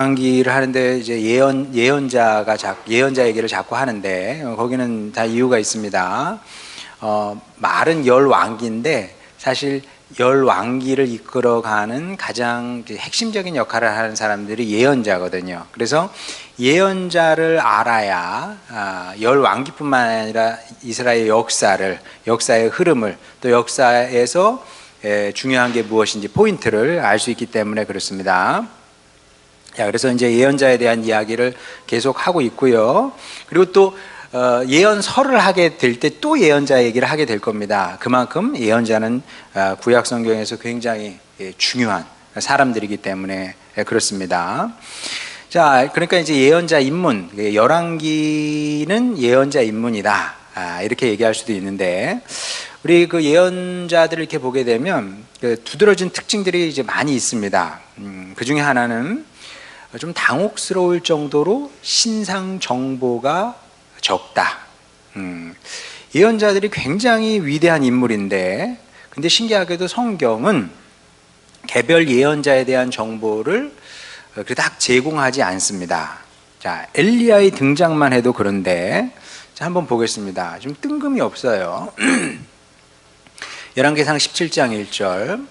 기를 하는데 이제 예언자 얘기를 자꾸 하는데 거기는 다 이유가 있습니다. 말은 열왕기인데 사실 열왕기를 이끌어가는 가장 핵심적인 역할을 하는 사람들이 예언자거든요. 그래서 예언자를 알아야 열왕기뿐만 아니라 이스라엘 역사의 흐름을, 또 역사에서 중요한 게 무엇인지 포인트를 알 수 있기 때문에 그렇습니다. 자, 그래서 이제 예언자에 대한 이야기를 계속 하고 있고요. 그리고 또 예언서를 하게 될 때 또 예언자 얘기를 하게 될 겁니다. 그만큼 예언자는 구약 성경에서 굉장히 중요한 사람들이기 때문에 그렇습니다. 자, 그러니까 이제 예언자 입문, 열왕기는 예언자 입문이다, 이렇게 얘기할 수도 있는데, 우리 그 예언자들을 이렇게 보게 되면 두드러진 특징들이 이제 많이 있습니다. 그 중에 하나는 좀 당혹스러울 정도로 신상 정보가 적다. 예언자들이 굉장히 위대한 인물인데, 근데 신기하게도 성경은 개별 예언자에 대한 정보를 그닥 제공하지 않습니다. 자, 엘리야의 등장만 해도 그런데, 자, 한번 보겠습니다. 좀 뜬금이 없어요. 열왕기상 17장 1절,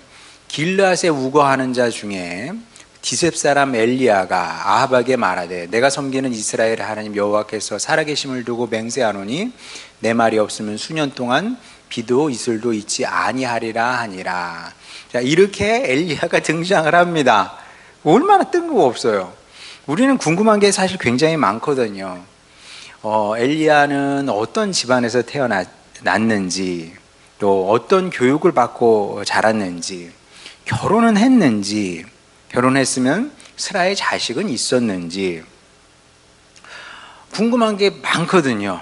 길르앗에 우거하는 자 중에 디셉 사람 엘리야가 아합에게 말하되, 내가 섬기는 이스라엘 하나님 여호와께서 살아계심을 두고 맹세하노니 내 말이 없으면 수년 동안 비도 이슬도 있지 아니하리라 하니라. 자, 이렇게 엘리야가 등장을 합니다. 얼마나 뜬금없어요. 우리는 궁금한 게 사실 굉장히 많거든요. 엘리야는 어떤 집안에서 태어났는지, 또 어떤 교육을 받고 자랐는지, 결혼은 했는지, 결혼했으면 슬아의 자식은 있었는지, 궁금한 게 많거든요.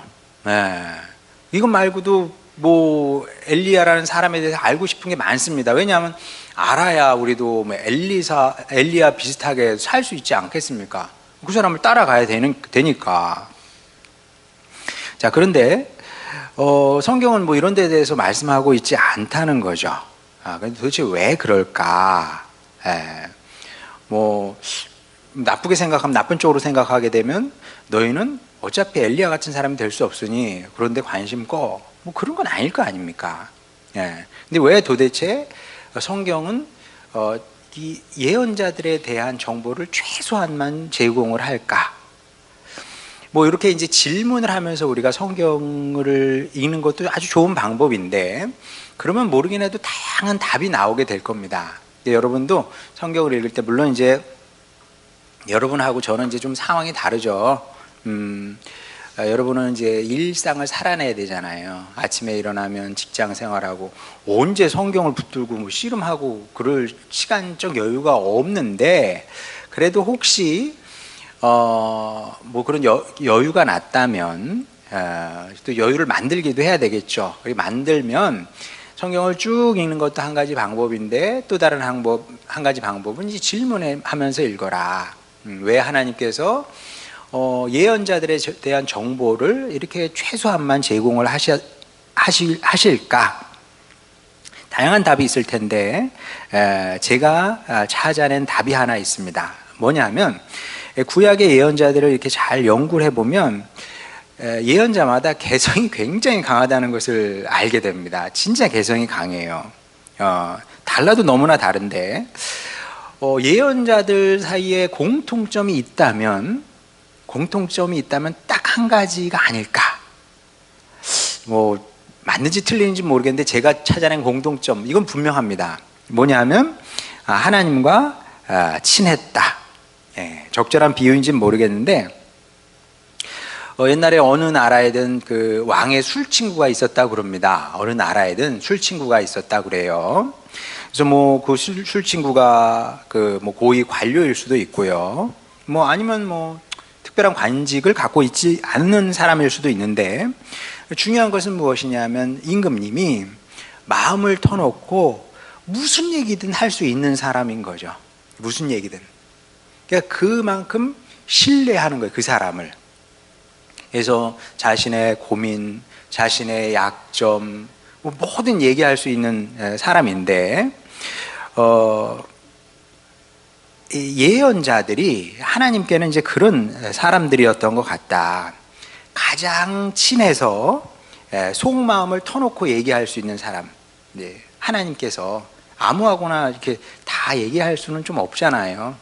이것 말고도 뭐 엘리야라는 사람에 대해서 알고 싶은 게 많습니다. 왜냐하면 알아야 우리도 뭐 엘리야 비슷하게 살 수 있지 않겠습니까? 그 사람을 따라가야 되니까. 자, 그런데 성경은 뭐 이런 데 대해서 말씀하고 있지 않다는 거죠. 근데 도대체 왜 그럴까? 뭐 나쁘게 생각하면, 나쁜 쪽으로 생각하게 되면 너희는 어차피 엘리야 같은 사람이 될 수 없으니 그런데 관심 꺼, 뭐 그런 건 아닐 거 아닙니까? 근데 왜 도대체 성경은 이 예언자들에 대한 정보를 최소한만 제공을 할까? 뭐 이렇게 이제 질문을 하면서 우리가 성경을 읽는 것도 아주 좋은 방법인데, 그러면 모르긴 해도 다양한 답이 나오게 될 겁니다. 여러분도 성경을 읽을 때, 물론 이제 여러분하고 저는 이제 좀 상황이 다르죠. 여러분은 이제 일상을 살아내야 되잖아요. 아침에 일어나면 직장 생활하고, 언제 성경을 붙들고 뭐 씨름하고 그럴 시간적 여유가 없는데, 그래도 혹시 뭐 그런 여유가 났다면 또 여유를 만들기도 해야 되겠죠. 만들면 성경을 쭉 읽는 것도 한 가지 방법인데, 또 다른 한 가지 방법은 이제 질문하면서 읽어라. 왜 하나님께서 예언자들에 대한 정보를 이렇게 최소한만 제공을 하실까? 다양한 답이 있을 텐데, 제가 찾아낸 답이 하나 있습니다. 뭐냐면, 구약의 예언자들을 이렇게 잘 연구를 해보면 예언자마다 개성이 굉장히 강하다는 것을 알게 됩니다. 진짜 개성이 강해요. 달라도 너무나 다른데, 예언자들 사이에 공통점이 있다면 딱 한 가지가 아닐까? 뭐 맞는지 틀리는지 모르겠는데 제가 찾아낸 공통점, 이건 분명합니다. 뭐냐면 하나님과 친했다. 적절한 비유인지는 모르겠는데, 옛날에 어느 나라에든 그 왕의 술친구가 있었다고 그럽니다. 어느 나라에든 술친구가 있었다고 그래요. 그래서 뭐 그 술친구가 그 뭐 고위 관료일 수도 있고요. 뭐 아니면 뭐 특별한 관직을 갖고 있지 않는 사람일 수도 있는데, 중요한 것은 무엇이냐면 임금님이 마음을 터놓고 무슨 얘기든 할 수 있는 사람인 거죠. 무슨 얘기든. 그러니까 그만큼 신뢰하는 거예요, 그 사람을. 그래서 자신의 고민, 자신의 약점, 뭐 뭐든 얘기할 수 있는 사람인데, 예언자들이 하나님께는 이제 그런 사람들이었던 것 같다. 가장 친해서 속마음을 터놓고 얘기할 수 있는 사람. 하나님께서 아무하고나 이렇게 다 얘기할 수는 좀 없잖아요.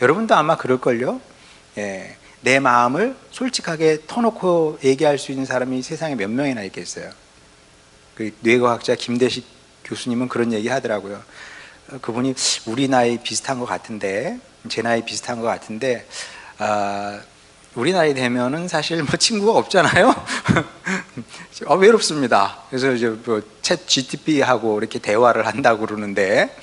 여러분도 아마 그럴걸요. 내 마음을 솔직하게 터놓고 얘기할 수 있는 사람이 세상에 몇 명이나 있겠어요. 그 뇌과학자 김대식 교수님은 그런 얘기 하더라고요. 그분이 우리 나이 비슷한 것 같은데, 제 나이 비슷한 것 같은데, 우리 나이 되면은 사실 뭐 친구가 없잖아요. 외롭습니다. 그래서 이제 뭐 챗 GTP하고 이렇게 대화를 한다고 그러는데,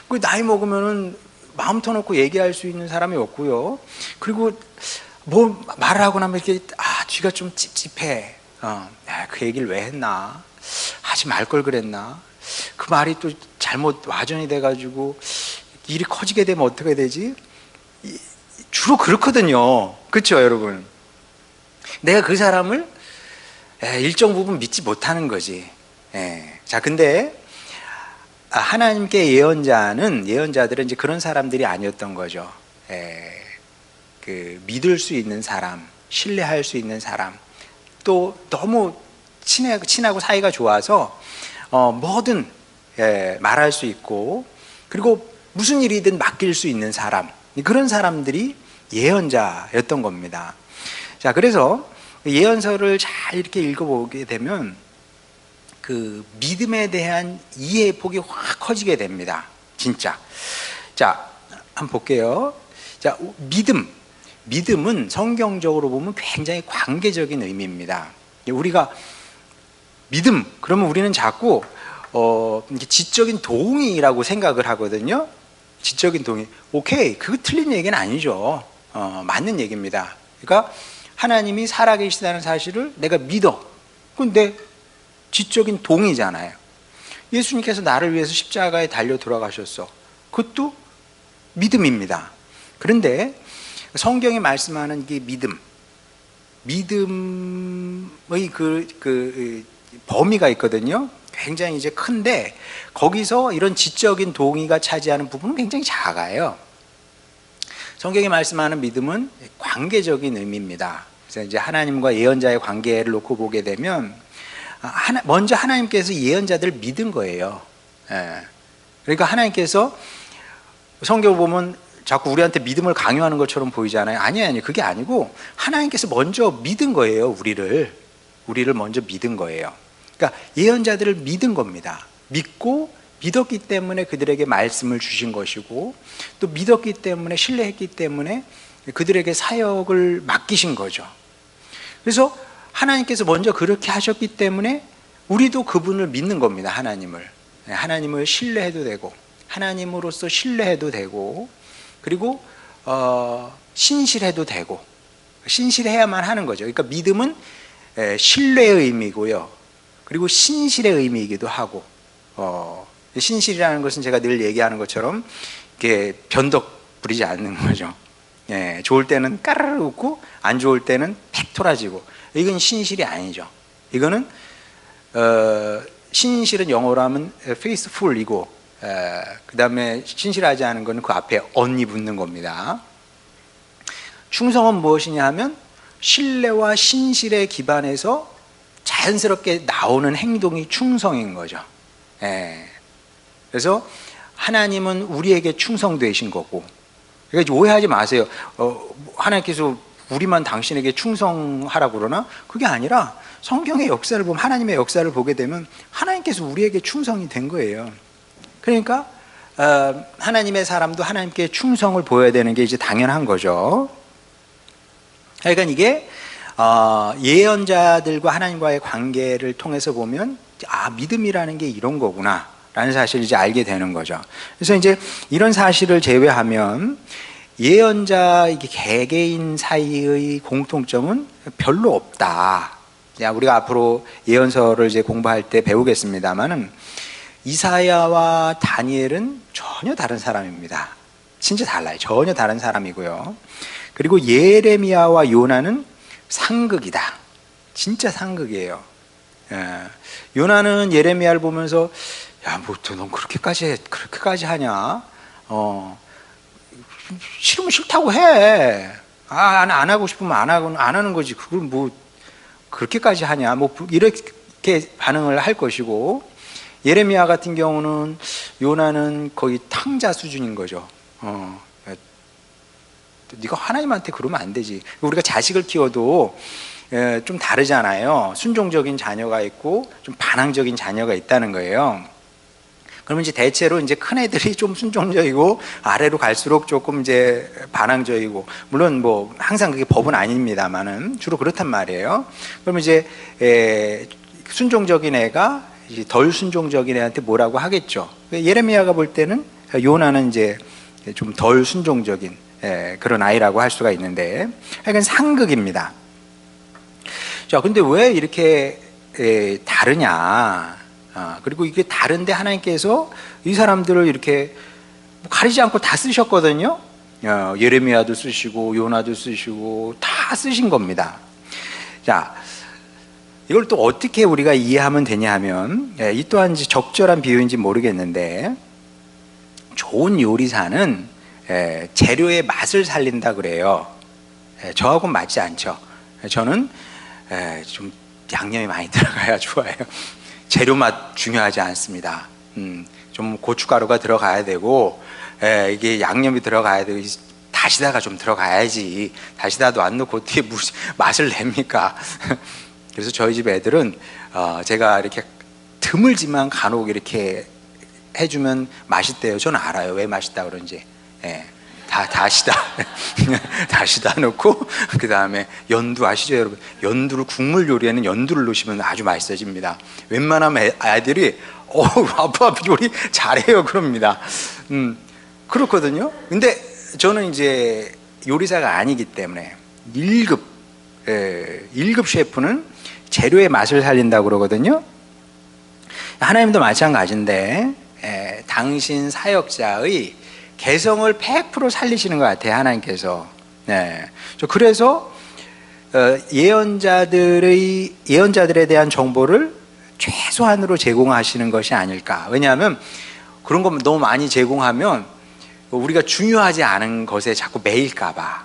그 나이 먹으면은 마음 터놓고 얘기할 수 있는 사람이 없고요. 그리고 뭐 말을 하고 나면 이렇게 쥐가 좀 찝찝해. 그 얘기를 왜 했나? 하지 말 걸 그랬나? 그 말이 또 잘못 와전이 돼가지고 일이 커지게 되면 어떻게 되지? 주로 그렇거든요. 그렇죠, 여러분? 내가 그 사람을 일정 부분 믿지 못하는 거지. 자, 근데 하나님께 예언자들은 이제 그런 사람들이 아니었던 거죠. 그 믿을 수 있는 사람, 신뢰할 수 있는 사람, 또 너무 친하고 사이가 좋아서 뭐든 말할 수 있고, 그리고 무슨 일이든 맡길 수 있는 사람, 그런 사람들이 예언자였던 겁니다. 자, 그래서 예언서를 잘 이렇게 읽어보게 되면 그 믿음에 대한 이해의 폭이 확 커지게 됩니다. 진짜. 자, 한번 볼게요. 자, 믿음은 성경적으로 보면 굉장히 관계적인 의미입니다. 우리가 믿음, 그러면 우리는 자꾸 지적인 동의라고 생각을 하거든요. 지적인 동의. 오케이, 그거 틀린 얘기는 아니죠. 맞는 얘기입니다. 그러니까 하나님이 살아계시다는 사실을 내가 믿어. 근데 지적인 동의잖아요. 예수님께서 나를 위해서 십자가에 달려 돌아가셨어. 그것도 믿음입니다. 그런데 성경이 말씀하는 게 믿음의 그 범위가 있거든요. 굉장히 이제 큰데 거기서 이런 지적인 동의가 차지하는 부분은 굉장히 작아요. 성경이 말씀하는 믿음은 관계적인 의미입니다. 그래서 이제 하나님과 예언자의 관계를 놓고 보게 되면 먼저 하나님께서 예언자들을 믿은 거예요. 그러니까 하나님께서 성경을 보면 자꾸 우리한테 믿음을 강요하는 것처럼 보이잖아요. 아니에요. 그게 아니고 하나님께서 먼저 믿은 거예요. 우리를 먼저 믿은 거예요. 그러니까 예언자들을 믿은 겁니다. 믿고 믿었기 때문에 그들에게 말씀을 주신 것이고, 또 믿었기 때문에, 신뢰했기 때문에 그들에게 사역을 맡기신 거죠. 그래서 하나님께서 먼저 그렇게 하셨기 때문에 우리도 그분을 믿는 겁니다. 하나님을 신뢰해도 되고, 하나님으로서 신뢰해도 되고, 그리고 신실해도 되고, 신실해야만 하는 거죠. 그러니까 믿음은 신뢰의 의미고요, 그리고 신실의 의미이기도 하고, 신실이라는 것은 제가 늘 얘기하는 것처럼 이렇게 변덕 부리지 않는 거죠. 좋을 때는 까르르 웃고 안 좋을 때는 팩 토라지고, 이건 신실이 아니죠. 이거는 신실은 영어로 하면 faithful이고, 그 다음에 신실하지 않은 것은 그 앞에 on이 붙는 겁니다. 충성은 무엇이냐 하면 신뢰와 신실에 기반해서 자연스럽게 나오는 행동이 충성인 거죠. 그래서 하나님은 우리에게 충성되신 거고, 그러니까 오해하지 마세요. 하나님께서 우리만 당신에게 충성하라고 그러나? 그게 아니라 성경의 역사를 보면, 하나님의 역사를 보게 되면 하나님께서 우리에게 충성이 된 거예요. 그러니까 하나님의 사람도 하나님께 충성을 보여야 되는 게 이제 당연한 거죠. 그러니까 이게 예언자들과 하나님과의 관계를 통해서 보면 믿음이라는 게 이런 거구나 라는 사실을 이제 알게 되는 거죠. 그래서 이제 이런 사실을 제외하면 예언자 개개인 사이의 공통점은 별로 없다. 우리가 앞으로 예언서를 이제 공부할 때 배우겠습니다만은 이사야와 다니엘은 전혀 다른 사람입니다. 진짜 달라요. 전혀 다른 사람이고요. 그리고 예레미야와 요나는 상극이다. 진짜 상극이에요. 요나는 예레미야를 보면서 야, 뭐 넌 그렇게까지 하냐? 싫으면 싫다고 해. 안 하고 싶으면 안 하는 거지. 그걸 뭐 그렇게까지 하냐. 뭐 이렇게 반응을 할 것이고, 예레미야 같은 경우는 요나는 거의 탕자 수준인 거죠. 네가 하나님한테 그러면 안 되지. 우리가 자식을 키워도 좀 다르잖아요. 순종적인 자녀가 있고 좀 반항적인 자녀가 있다는 거예요. 그러면 이제 대체로 이제 큰 애들이 좀 순종적이고 아래로 갈수록 조금 이제 반항적이고, 물론 뭐 항상 그게 법은 아닙니다만은 주로 그렇단 말이에요. 그러면 이제 순종적인 애가 이제 덜 순종적인 애한테 뭐라고 하겠죠. 예레미야가 볼 때는 요나는 이제 좀 덜 순종적인 그런 아이라고 할 수가 있는데, 하여간 상극입니다. 자, 근데 왜 이렇게 다르냐? 그리고 이게 다른데 하나님께서 이 사람들을 이렇게 가리지 않고 다 쓰셨거든요. 예레미야도 쓰시고 요나도 쓰시고 다 쓰신 겁니다. 자, 이걸 또 어떻게 우리가 이해하면 되냐 하면, 이 또한 적절한 비유인지 모르겠는데, 좋은 요리사는 재료의 맛을 살린다 그래요. 저하고는 맞지 않죠. 저는 좀 양념이 많이 들어가야 좋아해요. 재료 맛 중요하지 않습니다. 좀 고춧가루가 들어가야 되고, 이게 양념이 들어가야 되고, 다시다가 좀 들어가야지. 다시다도 안 넣고 어떻게 맛을 냅니까? 그래서 저희 집 애들은 제가 이렇게 드물지만 간혹 이렇게 해주면 맛있대요. 저는 알아요. 왜 맛있다 그런지. 다시다 다시다 넣고, 그 다음에 연두 아시죠 여러분? 연두를, 국물 요리에는 연두를 넣으시면 아주 맛있어집니다. 웬만하면 아이들이 아빠 요리 잘해요 그럽니다. 그렇거든요. 근데 저는 이제 요리사가 아니기 때문에 1급 셰프는 재료의 맛을 살린다고 그러거든요. 하나님도 마찬가지인데, 당신 사역자의 개성을 100% 살리시는 것 같아요, 하나님께서. 그래서 예언자들에 대한 정보를 최소한으로 제공하시는 것이 아닐까. 왜냐하면 그런 거 너무 많이 제공하면 우리가 중요하지 않은 것에 자꾸 매일까봐.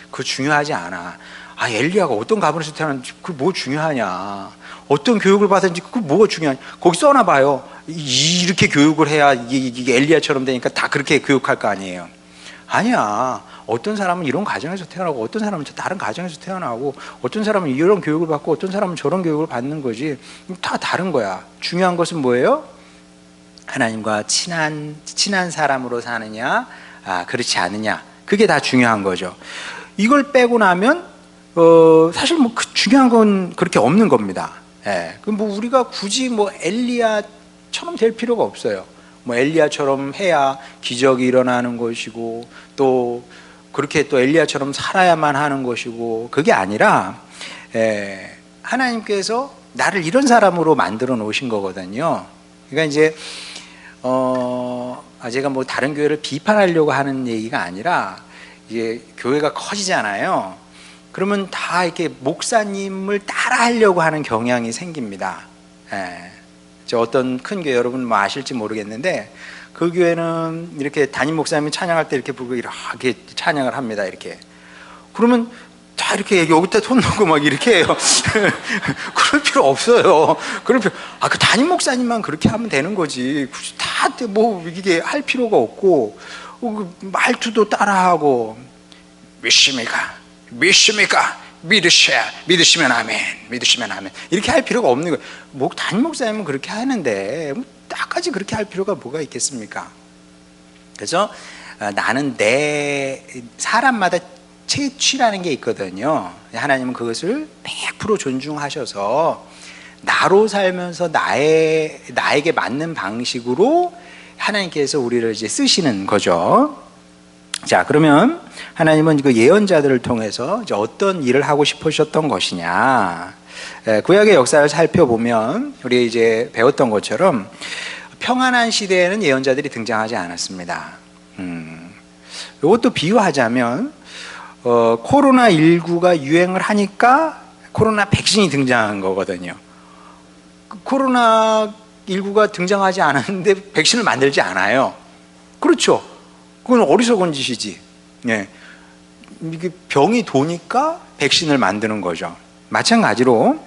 그거 중요하지 않아. 엘리야가 어떤 가문에서 태어났는지 그거 뭐 중요하냐. 어떤 교육을 받았는지 그거 뭐가 중요하냐. 거기 써놔봐요. 이렇게 교육을 해야 이게 엘리야처럼 되니까 다 그렇게 교육할 거 아니에요. 아니야. 어떤 사람은 이런 가정에서 태어나고, 어떤 사람은 다른 가정에서 태어나고, 어떤 사람은 이런 교육을 받고, 어떤 사람은 저런 교육을 받는 거지. 다 다른 거야. 중요한 것은 뭐예요? 하나님과 친한 사람으로 사느냐, 그렇지 않느냐. 그게 다 중요한 거죠. 이걸 빼고 나면 사실 뭐 중요한 건 그렇게 없는 겁니다. 그럼 뭐 우리가 굳이 뭐 엘리야처럼 될 필요가 없어요. 뭐 엘리야처럼 해야 기적이 일어나는 것이고, 또 그렇게 또 엘리야처럼 살아야만 하는 것이고, 그게 아니라 하나님께서 나를 이런 사람으로 만들어 놓으신 거거든요. 그러니까 이제 제가 뭐 다른 교회를 비판하려고 하는 얘기가 아니라, 이제 교회가 커지잖아요. 그러면 다 이렇게 목사님을 따라하려고 하는 경향이 생깁니다. 저 어떤 큰 교회, 여러분 뭐 아실지 모르겠는데, 그 교회는 이렇게 담임 목사님이 찬양할 때 이렇게 보고 이렇게 찬양을 합니다. 이렇게. 그러면 다 이렇게 여기다 손 놓고 막 이렇게 해요. 그럴 필요 없어요. 그 담임 목사님만 그렇게 하면 되는 거지. 굳이 다 뭐 이게 할 필요가 없고, 말투도 따라하고, 믿습니까? 믿으시면 아멘. 이렇게 할 필요가 없는 거예요. 뭐 담임 목사님은 그렇게 하는데 나까지 그렇게 할 필요가 뭐가 있겠습니까? 그래서 나는 내 사람마다 채취라는 게 있거든요. 하나님은 그것을 100% 존중하셔서 나로 살면서 나에게 맞는 방식으로 하나님께서 우리를 이제 쓰시는 거죠. 자, 그러면 하나님은 그 예언자들을 통해서 이제 어떤 일을 하고 싶으셨던 것이냐. 구약의 역사를 살펴보면 우리 이제 배웠던 것처럼 평안한 시대에는 예언자들이 등장하지 않았습니다. 이것도 비유하자면 코로나19가 유행을 하니까 코로나 백신이 등장한 거거든요. 코로나19가 등장하지 않았는데 백신을 만들지 않아요. 그렇죠. 그건 어리석은 짓이지. 예. 이게 병이 도니까 백신을 만드는 거죠. 마찬가지로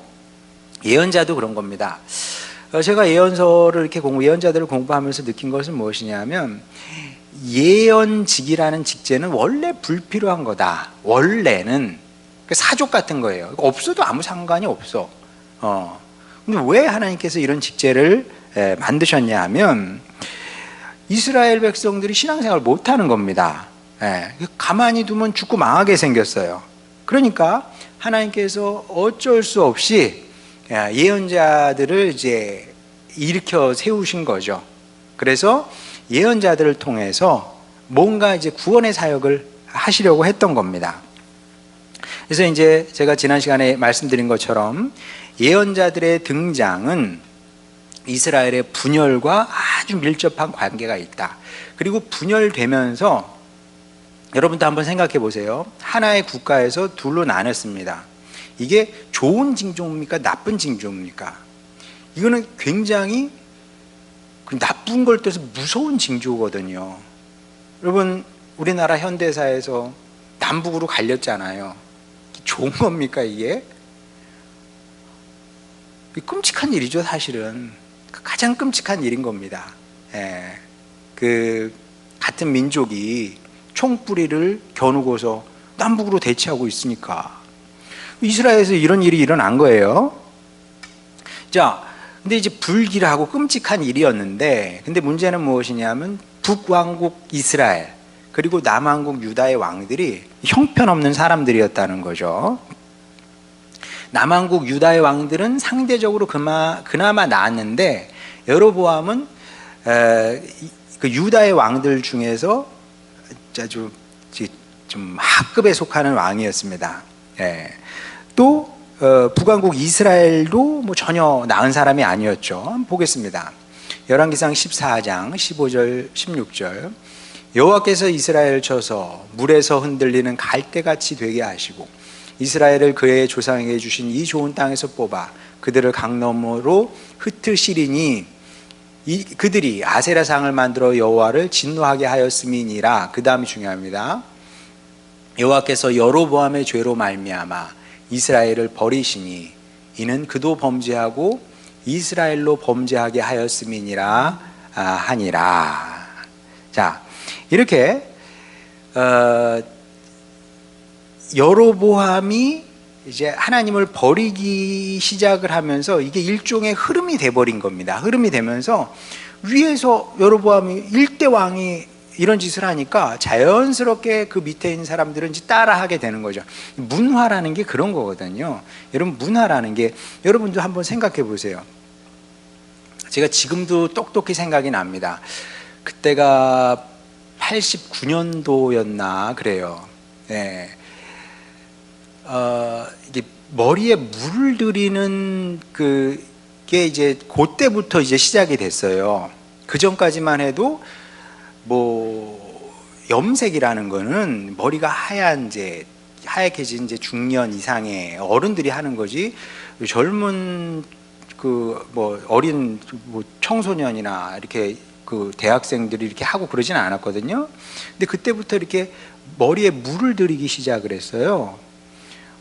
예언자도 그런 겁니다. 제가 예언서를 이렇게 예언자들을 공부하면서 느낀 것은 무엇이냐면, 예언직이라는 직제는 원래 불필요한 거다. 원래는 사족 같은 거예요. 없어도 아무 상관이 없어. 근데 왜 하나님께서 이런 직제를 만드셨냐 하면, 이스라엘 백성들이 신앙생활을 못하는 겁니다. 가만히 두면 죽고 망하게 생겼어요. 그러니까 하나님께서 어쩔 수 없이 예언자들을 이제 일으켜 세우신 거죠. 그래서 예언자들을 통해서 뭔가 이제 구원의 사역을 하시려고 했던 겁니다. 그래서 이제 제가 지난 시간에 말씀드린 것처럼 예언자들의 등장은 이스라엘의 분열과 아주 밀접한 관계가 있다. 그리고 분열되면서 여러분도 한번 생각해 보세요. 하나의 국가에서 둘로 나눴습니다. 이게 좋은 징조입니까? 나쁜 징조입니까? 이거는 굉장히 나쁜 걸 떠서 무서운 징조거든요. 여러분, 우리나라 현대사에서 남북으로 갈렸잖아요. 좋은 겁니까, 이게? 끔찍한 일이죠, 사실은. 가장 끔찍한 일인 겁니다. 같은 민족이 총뿌리를 겨누고서 남북으로 대치하고 있으니까. 이스라엘에서 이런 일이 일어난 거예요. 자, 근데 이제 불길하고 끔찍한 일이었는데, 근데 문제는 무엇이냐면 북왕국 이스라엘 그리고 남왕국 유다의 왕들이 형편없는 사람들이었다는 거죠. 남왕국 유다의 왕들은 상대적으로 그나마 나았는데, 여로보암은 그 유다의 왕들 중에서 아주 좀 하급에 속하는 왕이었습니다. 또 북왕국 이스라엘도 뭐 전혀 나은 사람이 아니었죠. 한번 보겠습니다. 열왕기상 14장 15절 16절. 여호와께서 이스라엘을 쳐서 물에서 흔들리는 갈대같이 되게 하시고 이스라엘을 그의 조상에게 주신 이 좋은 땅에서 뽑아 그들을 강 너머로 흩으시리니 그들이 아세라상을 만들어 여호와를 진노하게 하였음이니라. 그 다음이 중요합니다. 여호와께서 여로보암의 죄로 말미암아 이스라엘을 버리시니 이는 그도 범죄하고 이스라엘로 범죄하게 하였음이니라 하니라. 자, 이렇게 여로보암이 이제 하나님을 버리기 시작을 하면서 이게 일종의 흐름이 돼버린 겁니다. 흐름이 되면서 위에서 여로보암이 일대 왕이 이런 짓을 하니까 자연스럽게 그 밑에 있는 사람들은 이제 따라하게 되는 거죠. 문화라는 게 그런 거거든요. 여러분, 문화라는 게, 여러분도 한번 생각해 보세요. 제가 지금도 똑똑히 생각이 납니다. 그때가 89년도였나 그래요. 이게 머리에 물을 들이는 그게 이제 그때부터 이제 시작이 됐어요. 그 전까지만 해도 뭐 염색이라는 거는 머리가 하얗게진 이제 중년 이상의 어른들이 하는 거지, 젊은 어린 청소년이나 이렇게 대학생들이 이렇게 하고 그러지는 않았거든요. 근데 그때부터 이렇게 머리에 물을 들이기 시작을 했어요.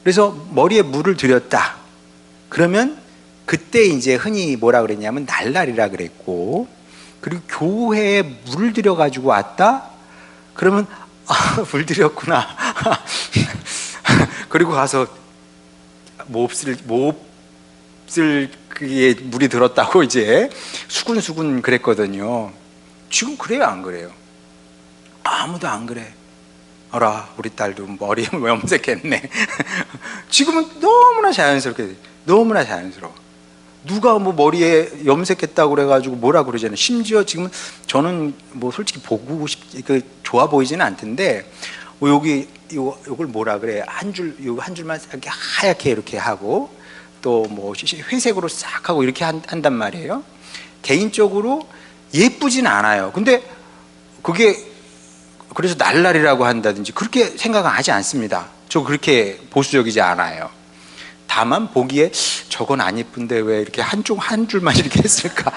그래서 머리에 물을 들였다. 그러면 그때 이제 흔히 뭐라 그랬냐면 날라리라 그랬고, 그리고 교회에 물을 들여가지고 왔다? 그러면 물 들였구나. 그리고 가서 몹쓸 그게 물이 들었다고 이제 수군수군 그랬거든요. 지금 그래요, 안 그래요? 아무도 안 그래. 어라, 우리 딸도 머리 염색했네. 지금은 너무나 자연스럽게, 너무나 자연스러워. 누가 뭐 머리에 염색했다고 그래가지고 뭐라 그러잖아요. 심지어 지금 저는 뭐 솔직히 좋아 보이지는 않던데, 요걸 뭐라 그래. 한 줄만 이렇게 하얗게 이렇게 하고, 또 뭐 회색으로 싹 하고 이렇게 한단 말이에요. 개인적으로 예쁘진 않아요. 근데 그게 그래서 날라리라고 한다든지 그렇게 생각은 하지 않습니다. 저 그렇게 보수적이지 않아요. 다만 보기에 저건 안 예쁜데 왜 이렇게 한 줄만 이렇게 했을까?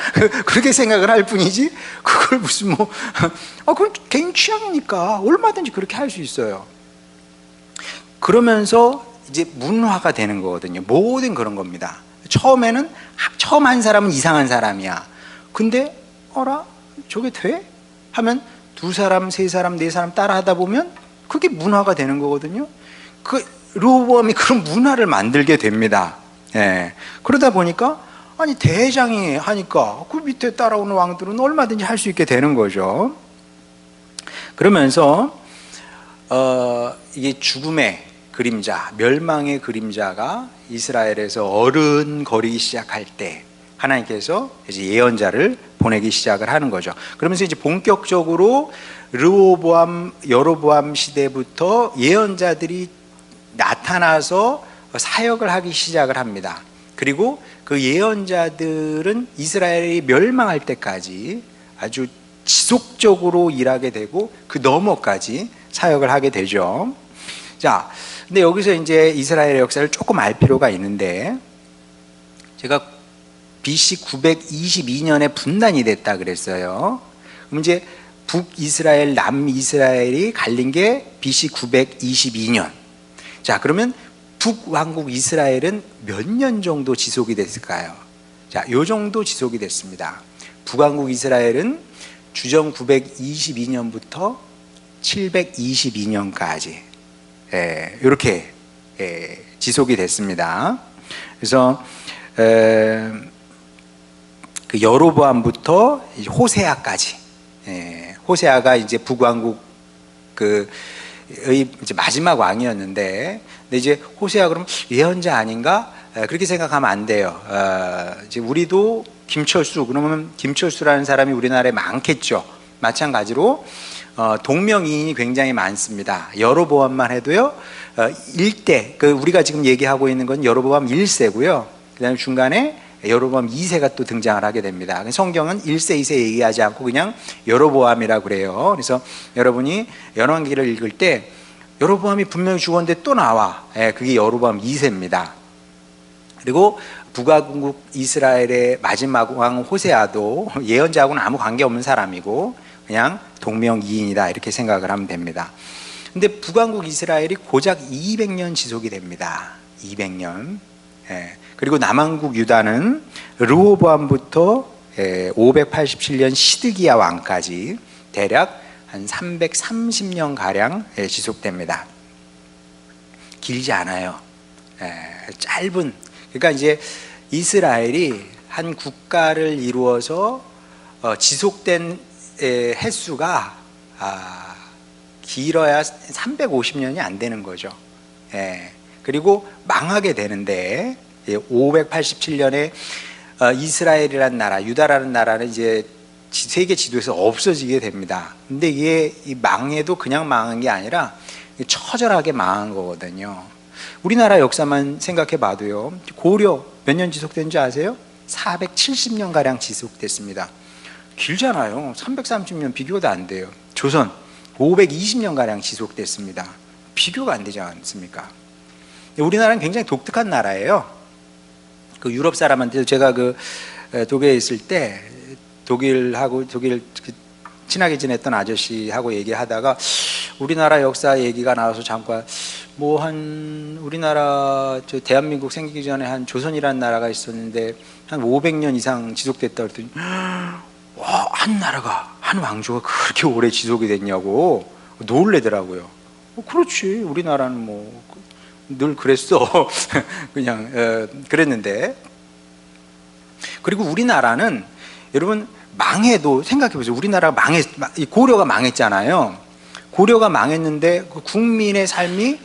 그렇게 생각을 할 뿐이지, 그걸 무슨 그건 개인 취향이니까 얼마든지 그렇게 할 수 있어요. 그러면서 이제 문화가 되는 거거든요. 모든 그런 겁니다. 처음에는, 처음 한 사람은 이상한 사람이야. 근데, 어라? 저게 돼? 하면 두 사람, 세 사람, 네 사람 따라 하다 보면 그게 문화가 되는 거거든요. 르호보암이 그런 문화를 만들게 됩니다. 예. 그러다 보니까, 아니, 대장이 하니까 그 밑에 따라오는 왕들은 얼마든지 할 수 있게 되는 거죠. 그러면서, 이게 죽음의 그림자, 멸망의 그림자가 이스라엘에서 어른거리기 시작할 때 하나님께서 이제 예언자를 보내기 시작을 하는 거죠. 그러면서 이제 본격적으로 르호보암, 여로보암 시대부터 예언자들이 나타나서 사역을 하기 시작을 합니다. 그리고 그 예언자들은 이스라엘이 멸망할 때까지 아주 지속적으로 일하게 되고 그 너머까지 사역을 하게 되죠. 자, 근데 여기서 이제 이스라엘의 역사를 조금 알 필요가 있는데, 제가 BC 922년에 분단이 됐다 그랬어요. 그럼 이제 북이스라엘, 남이스라엘이 갈린 게 BC 922년. 자, 그러면 북왕국 이스라엘은 몇 년 정도 지속이 됐을까요? 자, 요 정도 지속이 됐습니다. 북왕국 이스라엘은 주전 922년부터 722년까지 이렇게 지속이 됐습니다. 그래서 그 여로보암부터 호세아까지, 호세아가 이제 북왕국 의 이제 마지막 왕이었는데, 근데 이제 호세아 그러면 예언자 아닌가? 그렇게 생각하면 안 돼요. 이제 우리도 김철수, 그러면 김철수라는 사람이 우리나라에 많겠죠. 마찬가지로 동명이인이 굉장히 많습니다. 여로보암만 해도요, 1대, 우리가 지금 얘기하고 있는 건 여로보암 1세고요. 그 다음에 중간에 여로보암 2세가 또 등장을 하게 됩니다. 성경은 1세, 2세 얘기하지 않고 그냥 여로보암이라고 그래요. 그래서 여러분이 열왕기를 읽을 때 여로보암이 분명히 죽었는데 또 나와. 그게 여로보암 2세입니다. 그리고 북왕국 이스라엘의 마지막 왕 호세아도 예언자하고는 아무 관계없는 사람이고 그냥 동명이인이다, 이렇게 생각을 하면 됩니다. 근데 북왕국 이스라엘이 고작 200년 지속이 됩니다. 200년. 그리고 남왕국 유다는 르호보암부터 587년 시드기야 왕까지 대략 한 330년 가량 지속됩니다. 길지 않아요. 짧은, 그러니까 이제 이스라엘이 한 국가를 이루어서 지속된 횟수가 길어야 350년이 안 되는 거죠. 그리고 망하게 되는데 587년에 이스라엘이라는 나라, 유다라는 나라는 이제 세계 지도에서 없어지게 됩니다. 근데 이게 망해도 그냥 망한 게 아니라 처절하게 망한 거거든요. 우리나라 역사만 생각해 봐도요, 고려 몇 년 지속된지 아세요? 470년 가량 지속됐습니다. 길잖아요. 330년 비교도 안 돼요. 조선 520년 가량 지속됐습니다. 비교가 안 되지 않습니까? 우리나라는 굉장히 독특한 나라예요. 그 유럽 사람한테 제가 독일에 있을 때 독일 친하게 지냈던 아저씨하고 얘기하다가 우리나라 역사 얘기가 나와서 잠깐 우리나라 대한민국 생기기 전에 한 조선이라는 나라가 있었는데 한 500년 이상 지속됐다 그랬더니 와, 한 나라가, 한 왕조가 그렇게 오래 지속이 됐냐고 놀래더라고요. 그렇지, 우리나라는 늘 그랬어. 그냥 그랬는데. 그리고 우리나라는 여러분 망해도 생각해 보세요. 우리나라가 고려가 망했잖아요. 고려가 망했는데 그 국민의 삶이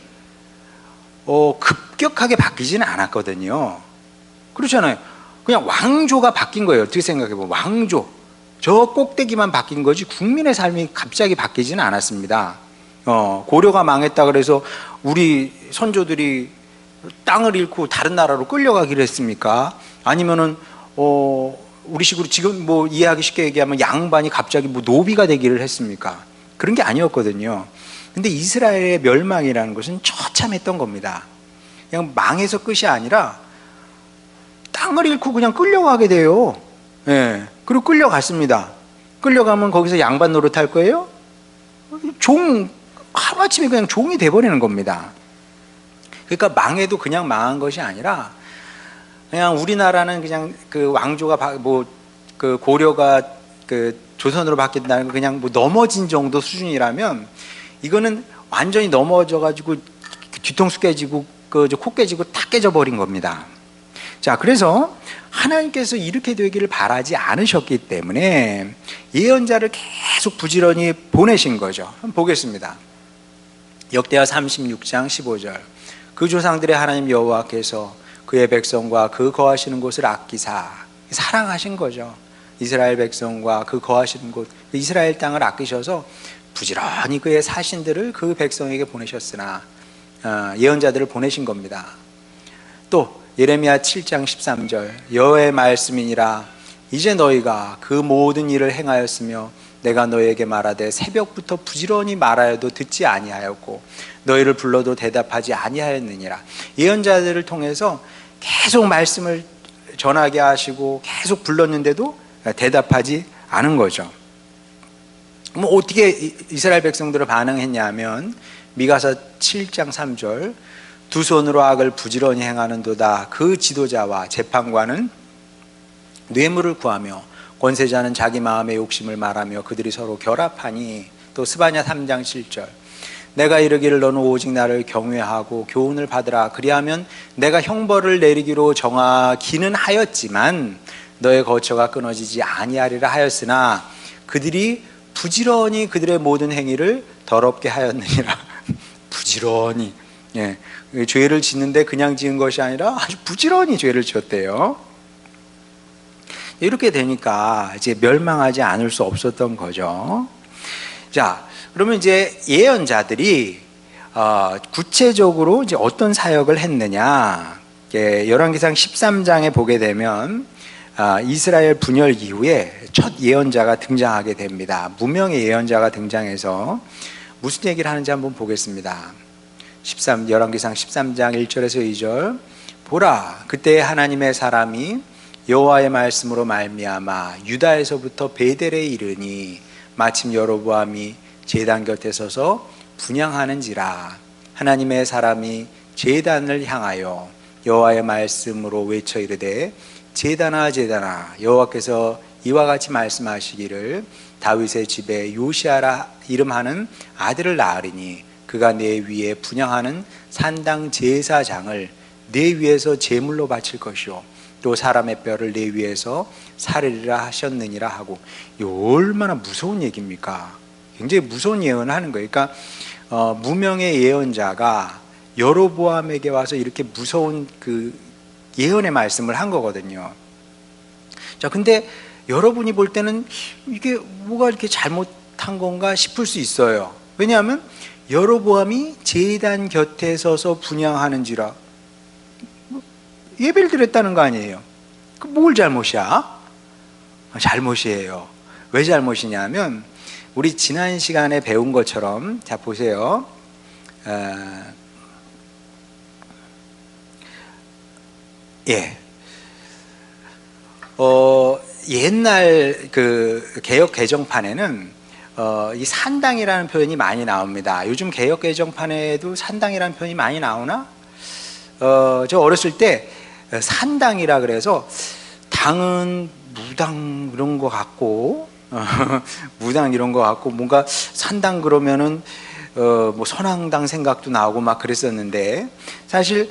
급격하게 바뀌지는 않았거든요. 그렇잖아요. 그냥 왕조가 바뀐 거예요. 어떻게 생각해 보면 왕조, 저 꼭대기만 바뀐 거지 국민의 삶이 갑자기 바뀌지는 않았습니다. 고려가 망했다 그래서 우리 선조들이 땅을 잃고 다른 나라로 끌려가기를 했습니까? 아니면은 우리 식으로 지금 이해하기 쉽게 얘기하면 양반이 갑자기 노비가 되기를 했습니까? 그런 게 아니었거든요. 근데 이스라엘의 멸망이라는 것은 처참했던 겁니다. 그냥 망해서 끝이 아니라 땅을 잃고 그냥 끌려가게 돼요. 예. 그리고 끌려갔습니다. 끌려가면 거기서 양반 노릇할 거예요? 하루아침에 그냥 종이 돼버리는 겁니다. 그러니까 망해도 그냥 망한 것이 아니라, 그냥 우리나라는 그냥 그 왕조가 그 고려가 그 조선으로 바뀐다는 거 그냥 뭐 넘어진 정도 수준이라면, 이거는 완전히 넘어져 가지고 뒤통수 깨지고 코 깨지고 다 깨져버린 겁니다. 자, 그래서 하나님께서 이렇게 되기를 바라지 않으셨기 때문에 예언자를 계속 부지런히 보내신 거죠. 한번 보겠습니다. 역대하 36장 15절. 그 조상들의 하나님 여호와께서 그의 백성과 그 거하시는 곳을 아끼사, 사랑하신 거죠. 이스라엘 백성과 그 거하시는 곳, 이스라엘 땅을 아끼셔서 부지런히 그의 사신들을 그 백성에게 보내셨으나, 예언자들을 보내신 겁니다. 또 예레미야 7장 13절. 여호와의 말씀이니라. 이제 너희가 그 모든 일을 행하였으며 내가 너희에게 말하되 새벽부터 부지런히 말하여도 듣지 아니하였고 너희를 불러도 대답하지 아니하였느니라. 예언자들을 통해서 계속 말씀을 전하게 하시고 계속 불렀는데도 대답하지 않은 거죠. 뭐 어떻게 이스라엘 백성들을 반응했냐면, 미가서 7장 3절. 두 손으로 악을 부지런히 행하는도다. 그 지도자와 재판관은 뇌물을 구하며 권세자는 자기 마음의 욕심을 말하며 그들이 서로 결합하니. 또 스바냐 3장 7절. 내가 이르기를 너는 오직 나를 경외하고 교훈을 받으라. 그리하면 내가 형벌을 내리기로 정하기는 하였지만 너의 거처가 끊어지지 아니하리라 하였으나 그들이 부지런히 그들의 모든 행위를 더럽게 하였느니라. 부지런히, 예, 죄를 짓는데 그냥 지은 것이 아니라 아주 부지런히 죄를 지었대요. 이렇게 되니까 이제 멸망하지 않을 수 없었던 거죠. 자, 그러면 이제 예언자들이 구체적으로 이제 어떤 사역을 했느냐? 열왕기상 13장에 보게 되면 이스라엘 분열 이후에 첫 예언자가 등장하게 됩니다. 무명의 예언자가 등장해서 무슨 얘기를 하는지 한번 보겠습니다. 열왕기상 13장 1절에서 2절. 보라, 그때 하나님의 사람이 여호와의 말씀으로 말미암아 유다에서부터 베델에 이르니 마침 여로보암이 제단 곁에 서서 분향하는지라. 하나님의 사람이 제단을 향하여 여호와의 말씀으로 외쳐 이르되 제단아 제단아, 여호와께서 이와 같이 말씀하시기를 다윗의 집에 요시아라 이름하는 아들을 낳으리니 그가 내 위에 분향하는 산당 제사장을 내 위에서 제물로 바칠 것이요 또 사람의 뼈를 내 위에서 사르리라 하셨느니라 하고. 이 얼마나 무서운 얘기입니까? 굉장히 무서운 예언을 하는 거예요. 그러니까 무명의 예언자가 여로보암에게 와서 이렇게 무서운 그 예언의 말씀을 한 거거든요. 자, 근데 여러분이 볼 때는 이게 뭐가 이렇게 잘못한 건가 싶을 수 있어요. 왜냐하면 여로보암이 제단 곁에 서서 분향하는지라, 예배를 드렸다는 거 아니에요. 그 뭘 잘못이야? 잘못이에요. 왜 잘못이냐면 우리 지난 시간에 배운 것처럼, 자 보세요. 옛날 그 개역 개정판에는 이 산당이라는 표현이 많이 나옵니다. 요즘 개역 개정판에도 산당이라는 표현이 많이 나오나? 저 어렸을 때 산당이라 그래서 당은 무당 이런 거 같고 무당 이런 거 같고 뭔가 산당 그러면은 뭐 선왕당 생각도 나오고 막 그랬었는데, 사실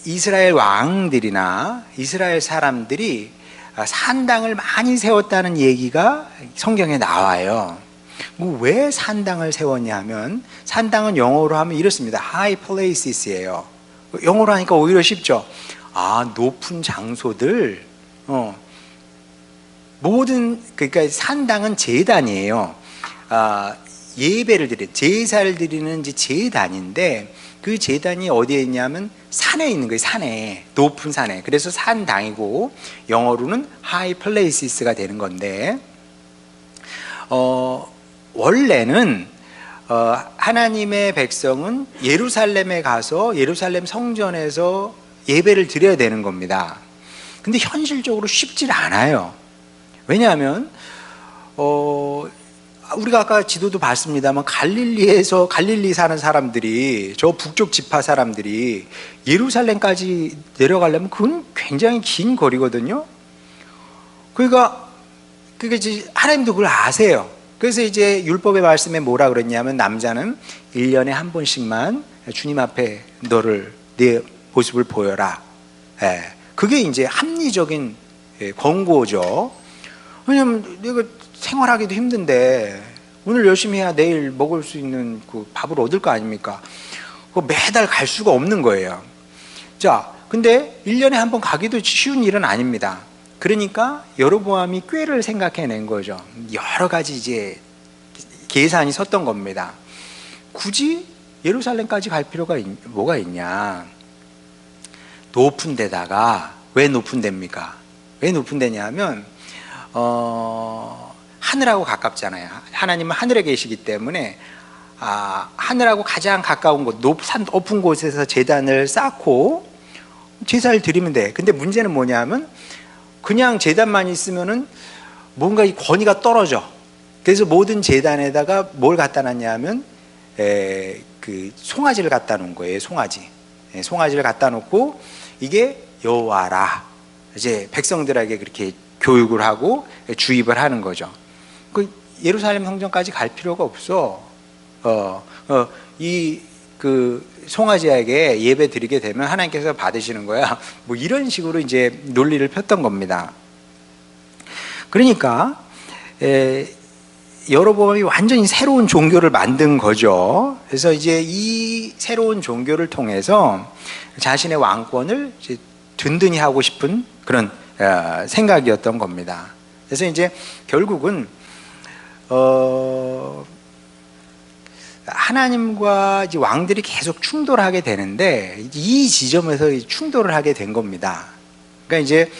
이스라엘 왕들이나 이스라엘 사람들이 산당을 많이 세웠다는 얘기가 성경에 나와요. 왜 산당을 세웠냐 하면, 산당은 영어로 하면 이렇습니다. High places예요. 영어로 하니까 오히려 쉽죠. 높은 장소들, 모든, 그러니까 산당은 제단이에요. 예배를 드리는, 제사를 드리는 이제 제단인데, 그 제단이 어디에 있냐면 산에 있는 거예요. 산에, 높은 산에. 그래서 산당이고 영어로는 high places가 되는 건데, 원래는 하나님의 백성은 예루살렘에 가서 예루살렘 성전에서 예배를 드려야 되는 겁니다. 근데 현실적으로 쉽지 않아요. 왜냐하면 우리가 아까 지도도 봤습니다만 갈릴리 사는 사람들이, 저 북쪽 지파 사람들이 예루살렘까지 내려가려면 그건 굉장히 긴 거리거든요. 그러니까 그게 이제 하나님도 그걸 아세요. 그래서 이제 율법의 말씀에 뭐라 그랬냐면 남자는 1년에 한 번씩만 주님 앞에 내 모습을 보여라. 그게 이제 합리적인 권고죠. 왜냐면 내가 생활하기도 힘든데 오늘 열심히 해야 내일 먹을 수 있는 그 밥을 얻을 거 아닙니까? 그거 매달 갈 수가 없는 거예요. 자, 근데 1년에 한 번 가기도 쉬운 일은 아닙니다. 그러니까 여로보암이 꾀를 생각해낸 거죠. 여러 가지 이제 계산이 섰던 겁니다. 굳이 예루살렘까지 갈 필요가 뭐가 있냐? 높은 데다가, 왜 높은 데입니까? 왜 높은 데냐면 하늘하고 가깝잖아요. 하나님은 하늘에 계시기 때문에 하늘하고 가장 가까운 곳, 산 높은 곳에서 제단을 쌓고 제사를 드리면 돼. 근데 문제는 뭐냐면 그냥 제단만 있으면은 뭔가 이 권위가 떨어져. 그래서 모든 제단에다가 뭘 갖다 놨냐면 그 송아지를 갖다 놓은 거예요. 송아지를 갖다 놓고 이게 여호와라. 이제 백성들에게 그렇게 교육을 하고 주입을 하는 거죠. 그 예루살렘 성전까지 갈 필요가 없어. 그 송아지에게 예배 드리게 되면 하나님께서 받으시는 거야. 뭐 이런 식으로 이제 논리를 폈던 겁니다. 그러니까 여로보암이 완전히 새로운 종교를 만든 거죠. 그래서 이제 이 새로운 종교를 통해서 자신의 왕권을 이제 든든히 하고 싶은 그런 생각이었던 겁니다. 그래서 이제 결국은 하나님과 이제 왕들이 계속 충돌하게 되는데 이 지점에서 충돌을 하게 된 겁니다. 그러니까 이제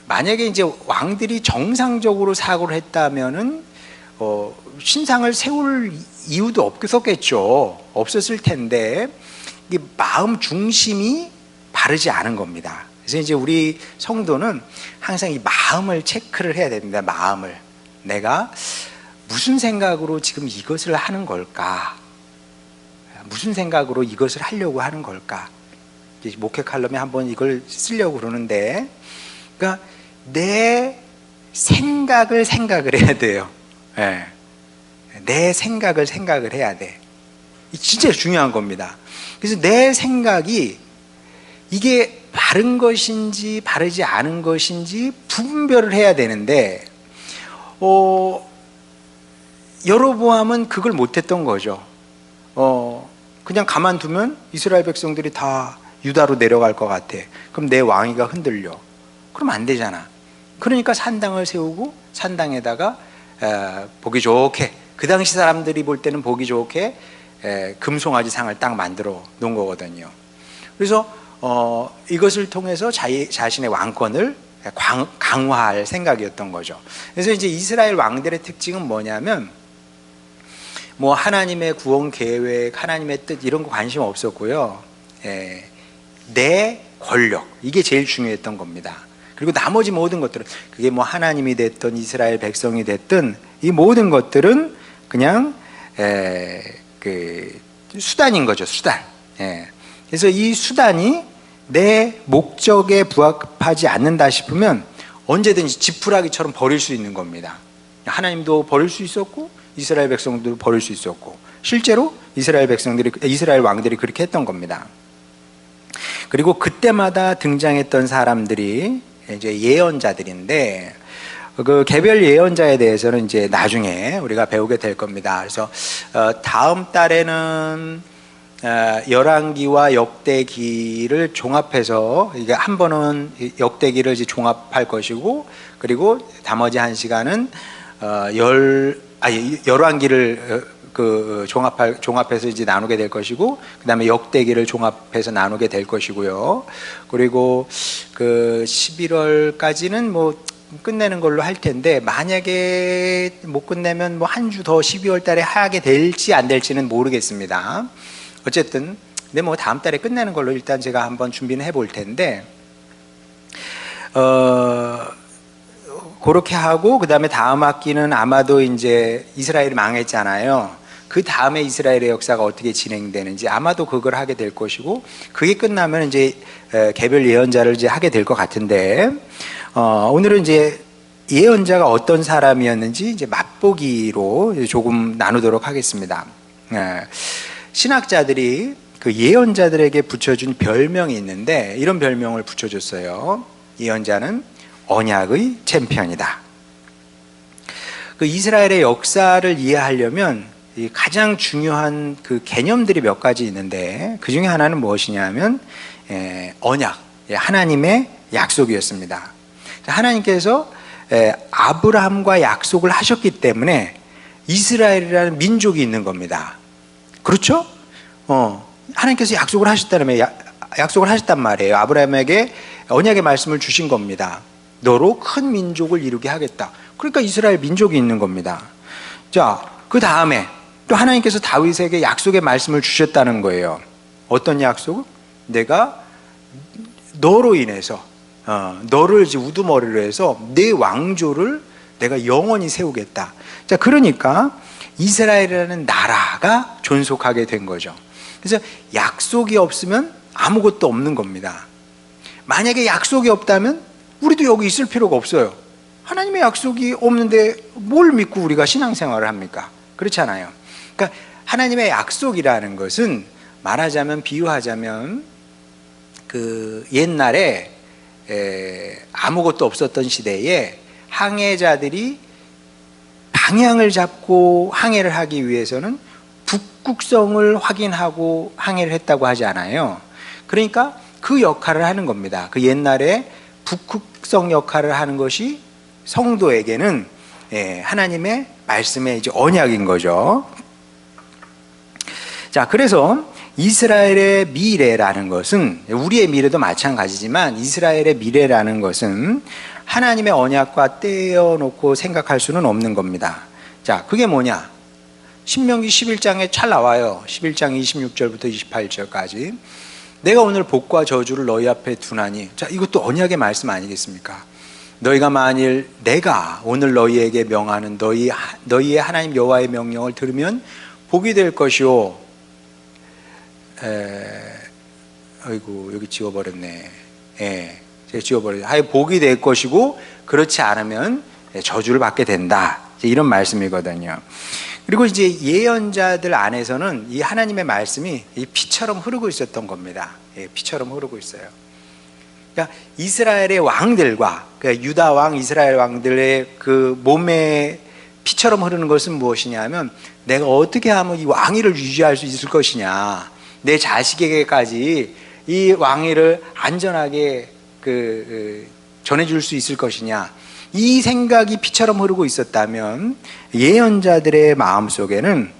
만약에 이제 왕들이 정상적으로 사고를 했다면은 신상을 세울 이유도 없었겠죠. 없었을 텐데 이게 마음 중심이 바르지 않은 겁니다. 그래서 이제 우리 성도는 항상 이 마음을 체크를 해야 됩니다. 마음을. 내가 무슨 생각으로 지금 이것을 하는 걸까? 무슨 생각으로 이것을 하려고 하는 걸까? 목회 칼럼에 한번 이걸 쓰려고 그러는데, 그러니까 내 생각을 해야 돼요. 네. 내 생각을 해야 돼. 진짜 중요한 겁니다. 그래서 내 생각이 이게 바른 것인지 바르지 않은 것인지 분별을 해야 되는데 여로보암은 그걸 못했던 거죠. 그냥 가만두면 이스라엘 백성들이 다 유다로 내려갈 것 같아. 그럼 내 왕위가 흔들려. 그럼 안 되잖아. 그러니까 산당을 세우고 산당에다가 보기 좋게, 그 당시 사람들이 볼 때는 보기 좋게 금송아지 상을 딱 만들어 놓은 거거든요. 그래서 이것을 통해서 자신의 왕권을 강화할 생각이었던 거죠. 그래서 이제 이스라엘 왕들의 특징은 뭐냐면 뭐 하나님의 구원 계획, 하나님의 뜻 이런 거 관심 없었고요. 내 권력, 이게 제일 중요했던 겁니다. 그리고 나머지 모든 것들은, 그게 뭐 하나님이 됐든 이스라엘 백성이 됐든 이 모든 것들은 그냥 그 수단인 거죠. 수단. 그래서 이 수단이 내 목적에 부합하지 않는다 싶으면 언제든지 지푸라기처럼 버릴 수 있는 겁니다. 하나님도 버릴 수 있었고 이스라엘 백성들도 버릴 수 있었고, 실제로 이스라엘 왕들이 그렇게 했던 겁니다. 그리고 그때마다 등장했던 사람들이 이제 예언자들인데, 그 개별 예언자에 대해서는 이제 나중에 우리가 배우게 될 겁니다. 그래서 다음 달에는 열왕기와 역대기를 종합해서, 이게 한 번은 역대기를 이제 종합할 것이고, 그리고 나머지 한 시간은 열왕기를 종합해서 이제 나누게 될 것이고, 그 다음에 역대기를 종합해서 나누게 될 것이고요. 그리고 그 11월까지는 뭐 끝내는 걸로 할 텐데, 만약에 못 끝내면 뭐 한 주 더 12월 달에 하게 될지 안 될지는 모르겠습니다. 어쨌든 근데 뭐 다음 달에 끝내는 걸로 일단 제가 한번 준비는 해볼 텐데, 그렇게 하고 그 다음에 다음 학기는 아마도 이제 이스라엘이 망했잖아요. 그 다음에 이스라엘의 역사가 어떻게 진행되는지 아마도 그걸 하게 될 것이고, 그게 끝나면 이제 개별 예언자를 이제 하게 될 것 같은데, 오늘은 이제 예언자가 어떤 사람이었는지 이제 맛보기로 조금 나누도록 하겠습니다. 신학자들이 그 예언자들에게 붙여준 별명이 있는데, 이런 별명을 붙여줬어요. 예언자는 언약의 챔피언이다. 그 이스라엘의 역사를 이해하려면 가장 중요한 그 개념들이 몇 가지 있는데, 그 중에 하나는 무엇이냐면 언약, 하나님의 약속이었습니다. 하나님께서 아브라함과 약속을 하셨기 때문에 이스라엘이라는 민족이 있는 겁니다. 그렇죠? 하나님께서 약속을 하셨단 말이에요. 아브라함에게 언약의 말씀을 주신 겁니다. 너로 큰 민족을 이루게 하겠다. 그러니까 이스라엘 민족이 있는 겁니다. 자, 그 다음에 또 하나님께서 다윗에게 약속의 말씀을 주셨다는 거예요. 어떤 약속은? 내가 너로 인해서 너를 이제 우두머리로 해서 내 왕조를 내가 영원히 세우겠다. 자, 그러니까 이스라엘이라는 나라가 존속하게 된 거죠. 그래서 약속이 없으면 아무것도 없는 겁니다. 만약에 약속이 없다면 우리도 여기 있을 필요가 없어요. 하나님의 약속이 없는데 뭘 믿고 우리가 신앙생활을 합니까? 그렇잖아요. 그러니까 하나님의 약속이라는 것은 말하자면, 비유하자면 그 옛날에 아무것도 없었던 시대에 항해자들이 방향을 잡고 항해를 하기 위해서는 북극성을 확인하고 항해를 했다고 하지 않아요. 그러니까 그 역할을 하는 겁니다. 그 옛날에 북극성 역할을 하는 것이 성도에게는 하나님의 말씀의 이제 언약인 거죠. 자, 그래서 이스라엘의 미래라는 것은, 우리의 미래도 마찬가지지만 이스라엘의 미래라는 것은 하나님의 언약과 떼어놓고 생각할 수는 없는 겁니다. 자, 그게 뭐냐? 신명기 11장에 잘 나와요. 11장 26절부터 28절까지. 내가 오늘 복과 저주를 너희 앞에 두나니. 자, 이것도 언약의 말씀 아니겠습니까? 너희가 만일 내가 오늘 너희에게 명하는 너희의 하나님 여호와의 명령을 들으면 복이 될 것이요. 아이고, 여기 지워버렸네. 제가 지워버렸네. 하여 복이 될 것이고, 그렇지 않으면 저주를 받게 된다. 이런 말씀이거든요. 그리고 이제 예언자들 안에서는 이 하나님의 말씀이 이 피처럼 흐르고 있었던 겁니다. 피처럼 흐르고 있어요. 그러니까 이스라엘의 왕들과, 그러니까 유다 왕, 이스라엘 왕들의 그 몸에 피처럼 흐르는 것은 무엇이냐면, 내가 어떻게 하면 이 왕위를 유지할 수 있을 것이냐, 내 자식에게까지 이 왕위를 안전하게 전해줄 수 있을 것이냐, 이 생각이 피처럼 흐르고 있었다면 예언자들의 마음속에는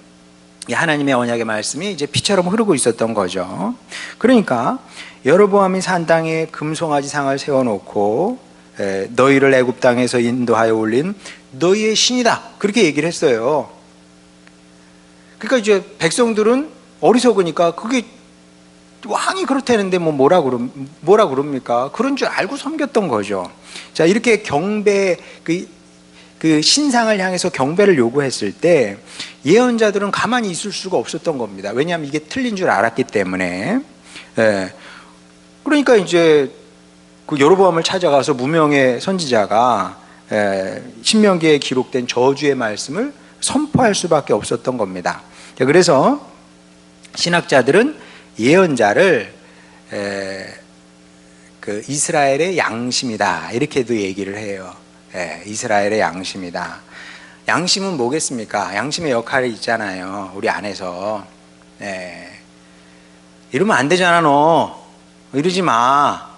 하나님의 언약의 말씀이 이제 피처럼 흐르고 있었던 거죠. 그러니까 여로보암이 산 땅에 금송아지 상을 세워놓고 너희를 애굽 땅에서 인도하여 올린 너희의 신이다, 그렇게 얘기를 했어요. 그러니까 이제 백성들은 어리석으니까 그게 왕이 그렇다는데 뭐라 그럽니까? 그런 줄 알고 섬겼던 거죠. 자, 이렇게 경배, 그 신상을 향해서 경배를 요구했을 때 예언자들은 가만히 있을 수가 없었던 겁니다. 왜냐하면 이게 틀린 줄 알았기 때문에. 그러니까 이제 그 여로보암을 찾아가서 무명의 선지자가 신명기에 기록된 저주의 말씀을 선포할 수밖에 없었던 겁니다. 그래서 신학자들은 예언자를 그 이스라엘의 양심이다, 이렇게도 얘기를 해요. 이스라엘의 양심이다. 양심은 뭐겠습니까? 양심의 역할이 있잖아요, 우리 안에서. 이러면 안 되잖아, 너. 이러지 마.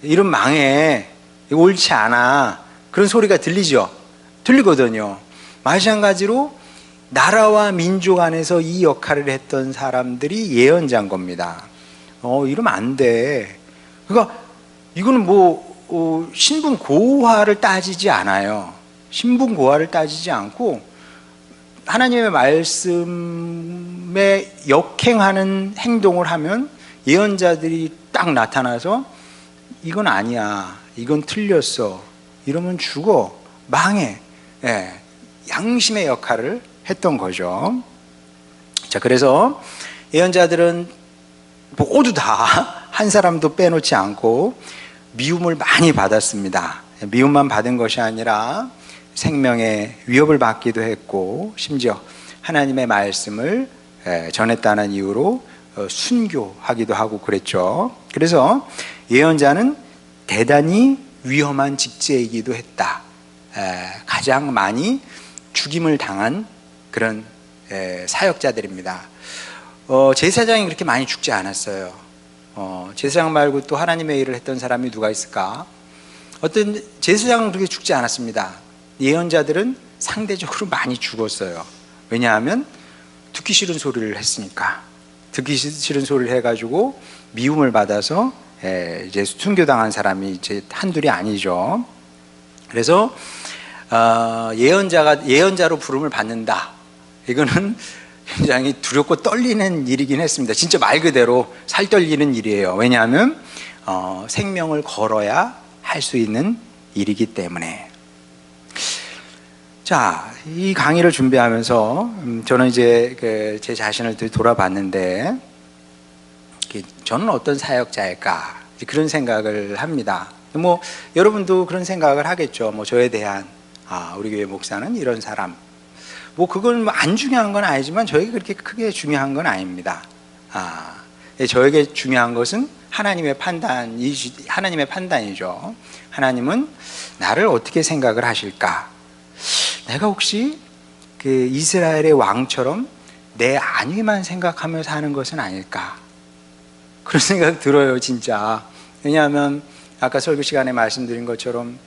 이러면 망해. 이거 옳지 않아. 그런 소리가 들리죠? 들리거든요. 마찬가지로 나라와 민족 안에서 이 역할을 했던 사람들이 예언자인 겁니다. 이러면 안 돼. 그러니까 이거는 신분 고하를 따지지 않아요. 신분 고하를 따지지 않고 하나님의 말씀에 역행하는 행동을 하면 예언자들이 딱 나타나서 이건 아니야, 이건 틀렸어, 이러면 죽어, 망해. 예, 양심의 역할을 했던 거죠. 자, 그래서 예언자들은 모두 다 한 사람도 빼놓지 않고 미움을 많이 받았습니다. 미움만 받은 것이 아니라 생명의 위협을 받기도 했고, 심지어 하나님의 말씀을 전했다는 이유로 순교하기도 하고 그랬죠. 그래서 예언자는 대단히 위험한 직제이기도 했다. 가장 많이 죽임을 당한 그런 사역자들입니다. 제사장이 그렇게 많이 죽지 않았어요. 제사장 말고 또 하나님의 일을 했던 사람이 누가 있을까? 어떤 제사장은 그렇게 죽지 않았습니다. 예언자들은 상대적으로 많이 죽었어요. 왜냐하면 듣기 싫은 소리를 했으니까. 듣기 싫은 소리를 해가지고 미움을 받아서 이제 순교당한 사람이 이제 한둘이 아니죠. 그래서 예언자로 부름을 받는다. 이거는 굉장히 두렵고 떨리는 일이긴 했습니다. 진짜 말 그대로 살 떨리는 일이에요. 왜냐하면 생명을 걸어야 할 수 있는 일이기 때문에. 자, 이 강의를 준비하면서 저는 이제 제 자신을 돌아봤는데, 저는 어떤 사역자일까, 그런 생각을 합니다. 뭐 여러분도 그런 생각을 하겠죠. 뭐 저에 대한 우리 교회 목사는 이런 사람, 뭐 그건 안 중요한 건 아니지만 저에게 그렇게 크게 중요한 건 아닙니다. 저에게 중요한 것은 하나님의 판단이죠. 하나님은 나를 어떻게 생각을 하실까? 내가 혹시 그 이스라엘의 왕처럼 내 안위만 생각하며 사는 것은 아닐까? 그런 생각 들어요, 진짜. 왜냐하면 아까 설교 시간에 말씀드린 것처럼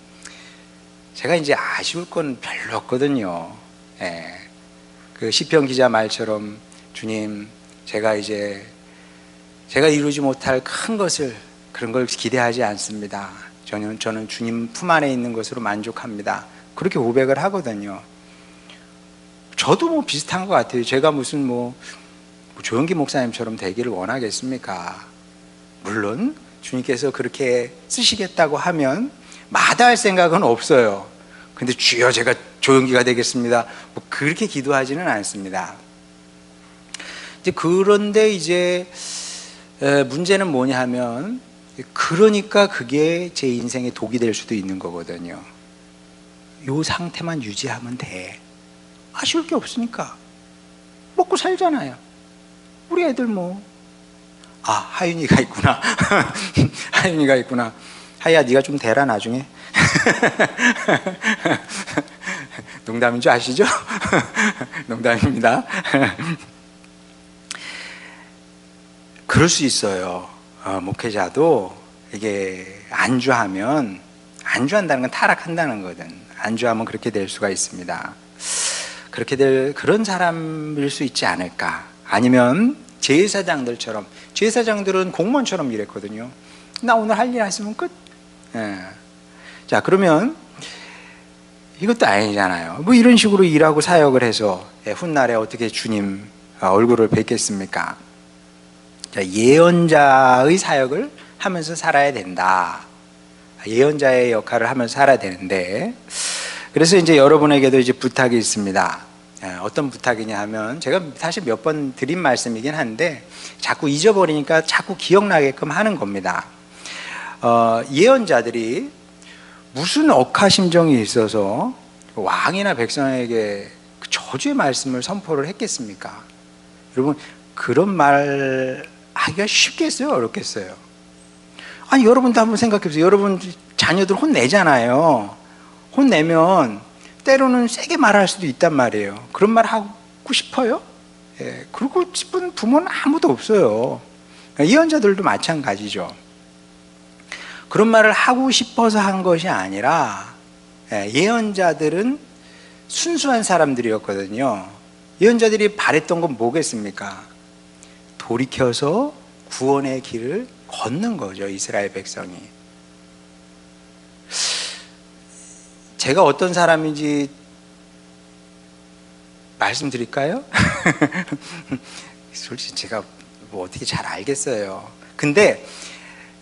제가 이제 아쉬울 건 별로 없거든요. 그 시편 기자 말처럼 주님, 제가 이루지 못할 큰 것을, 그런 걸 기대하지 않습니다. 저는 주님 품 안에 있는 것으로 만족합니다. 그렇게 고백을 하거든요. 저도 뭐 비슷한 것 같아요. 제가 무슨 조영기 목사님처럼 되기를 원하겠습니까? 물론 주님께서 그렇게 쓰시겠다고 하면 마다할 생각은 없어요. 근데 주여 제가 조용기가 되겠습니다, 뭐 그렇게 기도하지는 않습니다. 그런데 이제 문제는 뭐냐 하면, 그러니까 그게 제 인생의 독이 될 수도 있는 거거든요. 요 상태만 유지하면 돼. 아쉬울 게 없으니까. 먹고 살잖아요. 우리 애들 하윤이가 있구나. 하윤이가 있구나. 하이야, 네가 좀 대라 나중에. 농담인 줄 아시죠? 농담입니다. 그럴 수 있어요. 목회자도 이게 안주한다는 건 타락한다는 거든. 안주하면 그렇게 될 수가 있습니다. 그렇게 될 그런 사람일 수 있지 않을까? 아니면 제사장들처럼, 제사장들은 공무원처럼 일했거든요. 나 오늘 할 일 했으면 끝. 자, 그러면 이것도 아니잖아요. 뭐 이런 식으로 일하고 사역을 해서 훗날에 어떻게 주님 얼굴을 뵙겠습니까? 자, 예언자의 사역을 하면서 살아야 된다. 예언자의 역할을 하면서 살아야 되는데, 그래서 이제 여러분에게도 이제 부탁이 있습니다. 어떤 부탁이냐 하면, 제가 사실 몇 번 드린 말씀이긴 한데 자꾸 잊어버리니까 자꾸 기억나게끔 하는 겁니다. 예언자들이 무슨 억하심정이 있어서 왕이나 백성에게 그 저주의 말씀을 선포를 했겠습니까? 여러분, 그런 말 하기가 쉽겠어요, 어렵겠어요? 아니, 여러분도 한번 생각해보세요. 여러분 자녀들 혼내잖아요. 혼내면 때로는 세게 말할 수도 있단 말이에요. 그런 말 하고 싶어요? 그러고 싶은 부모는 아무도 없어요. 예언자들도 마찬가지죠. 그런 말을 하고 싶어서 한 것이 아니라, 예언자들은 순수한 사람들이었거든요. 예언자들이 바랬던 건 뭐겠습니까? 돌이켜서 구원의 길을 걷는 거죠, 이스라엘 백성이. 제가 어떤 사람인지 말씀드릴까요? 솔직히 제가 뭐 어떻게 잘 알겠어요. 근데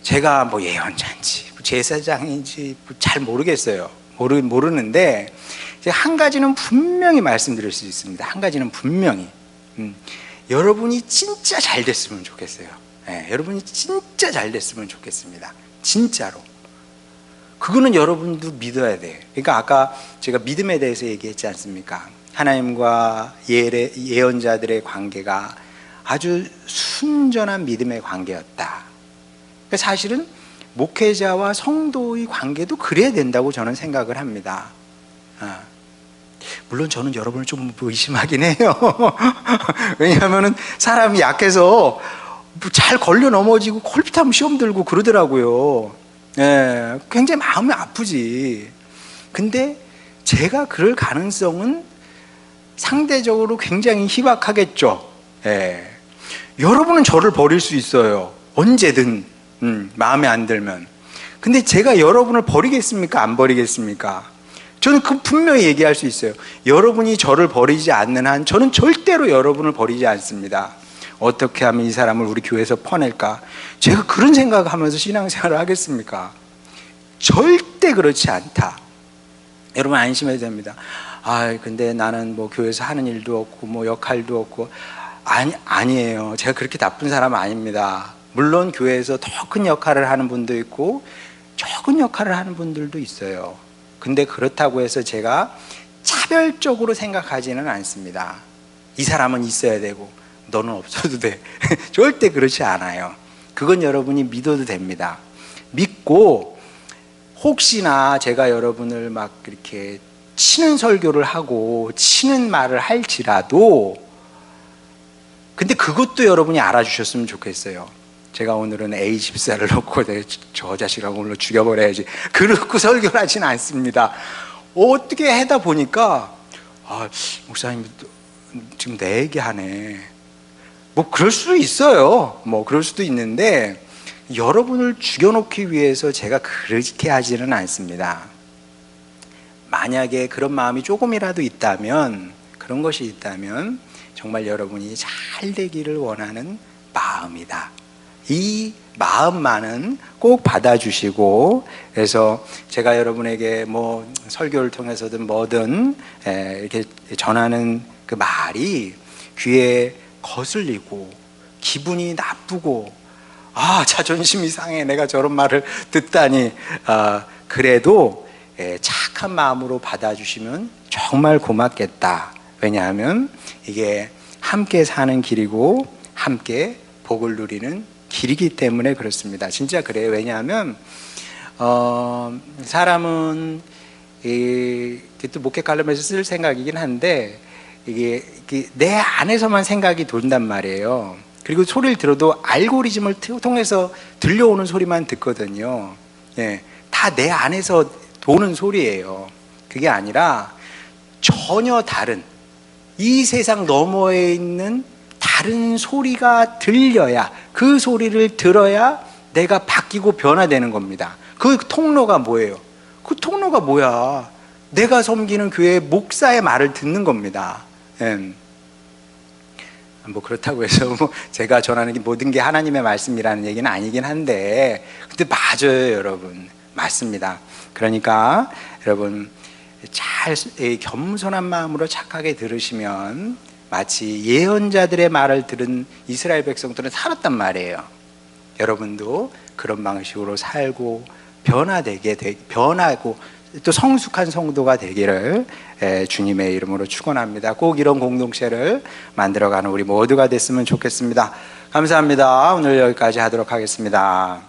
제가 뭐 예언자인지 제사장인지 잘 모르겠어요. 모르는데 제가 한 가지는 분명히 말씀드릴 수 있습니다. 한 가지는 분명히 여러분이 진짜 잘 됐으면 좋겠어요. 네, 여러분이 진짜 잘 됐으면 좋겠습니다. 진짜로. 그거는 여러분도 믿어야 돼요. 그러니까 아까 제가 믿음에 대해서 얘기했지 않습니까? 하나님과 예언자들의 관계가 아주 순전한 믿음의 관계였다. 그러니까 사실은 목회자와 성도의 관계도 그래야 된다고 저는 생각을 합니다. 물론 저는 여러분을 좀 의심하긴 해요. 왜냐하면 사람이 약해서 잘 걸려 넘어지고 콜피타면 시험 들고 그러더라고요. 예, 굉장히 마음이 아프지. 근데 제가 그럴 가능성은 상대적으로 굉장히 희박하겠죠. 예. 여러분은 저를 버릴 수 있어요. 언제든 마음에 안 들면. 근데 제가 여러분을 버리겠습니까? 안 버리겠습니까? 저는 그 분명히 얘기할 수 있어요. 여러분이 저를 버리지 않는 한 저는 절대로 여러분을 버리지 않습니다. 어떻게 하면 이 사람을 우리 교회에서 퍼낼까? 제가 그런 생각을 하면서 신앙생활을 하겠습니까? 절대 그렇지 않다. 여러분 안심해야 됩니다. 근데 나는 뭐 교회에서 하는 일도 없고 뭐 역할도 없고. 아니에요. 제가 그렇게 나쁜 사람 아닙니다. 물론 교회에서 더 큰 역할을 하는 분도 있고 적은 역할을 하는 분들도 있어요. 근데 그렇다고 해서 제가 차별적으로 생각하지는 않습니다. 이 사람은 있어야 되고 너는 없어도 돼. 절대 그렇지 않아요. 그건 여러분이 믿어도 됩니다. 믿고 혹시나 제가 여러분을 막 이렇게 치는 설교를 하고 치는 말을 할지라도 근데 그것도 여러분이 알아주셨으면 좋겠어요. 제가 오늘은 A 집사를 놓고 저 자식하고 오늘 죽여버려야지 그렇고 설교를 하진 않습니다. 어떻게 하다 보니까 목사님 지금 내 얘기하네. 뭐 그럴 수도 있어요. 뭐 그럴 수도 있는데 여러분을 죽여놓기 위해서 제가 그렇게 하지는 않습니다. 만약에 그런 마음이 조금이라도 있다면, 그런 것이 있다면 정말 여러분이 잘 되기를 원하는 마음이다. 이 마음만은 꼭 받아주시고, 그래서 제가 여러분에게 뭐 설교를 통해서든 뭐든 이렇게 전하는 그 말이 귀에 거슬리고 기분이 나쁘고 자존심이 상해 내가 저런 말을 듣다니 그래도 착한 마음으로 받아주시면 정말 고맙겠다. 왜냐하면 이게 함께 사는 길이고 함께 복을 누리는 길이기 때문에 그렇습니다. 진짜 그래요. 왜냐하면 사람은 또 목회 관련해서 쓸 생각이긴 한데 이게 내 안에서만 생각이 돈단 말이에요. 그리고 소리를 들어도 알고리즘을 통해서 들려오는 소리만 듣거든요. 다 내 안에서 도는 소리예요. 그게 아니라 전혀 다른 이 세상 너머에 있는 다른 소리가 들려야, 그 소리를 들어야 내가 바뀌고 변화되는 겁니다. 그 통로가 뭐예요? 그 통로가 뭐야? 내가 섬기는 교회 목사의 말을 듣는 겁니다. 뭐 그렇다고 해서 뭐 제가 전하는 게 모든 게 하나님의 말씀이라는 얘기는 아니긴 한데, 근데 맞아요, 여러분. 맞습니다. 그러니까 여러분 잘 겸손한 마음으로 착하게 들으시면 마치 예언자들의 말을 들은 이스라엘 백성들은 살았단 말이에요. 여러분도 그런 방식으로 살고 변하고 또 성숙한 성도가 되기를 주님의 이름으로 축원합니다. 꼭 이런 공동체를 만들어가는 우리 모두가 됐으면 좋겠습니다. 감사합니다. 오늘 여기까지 하도록 하겠습니다.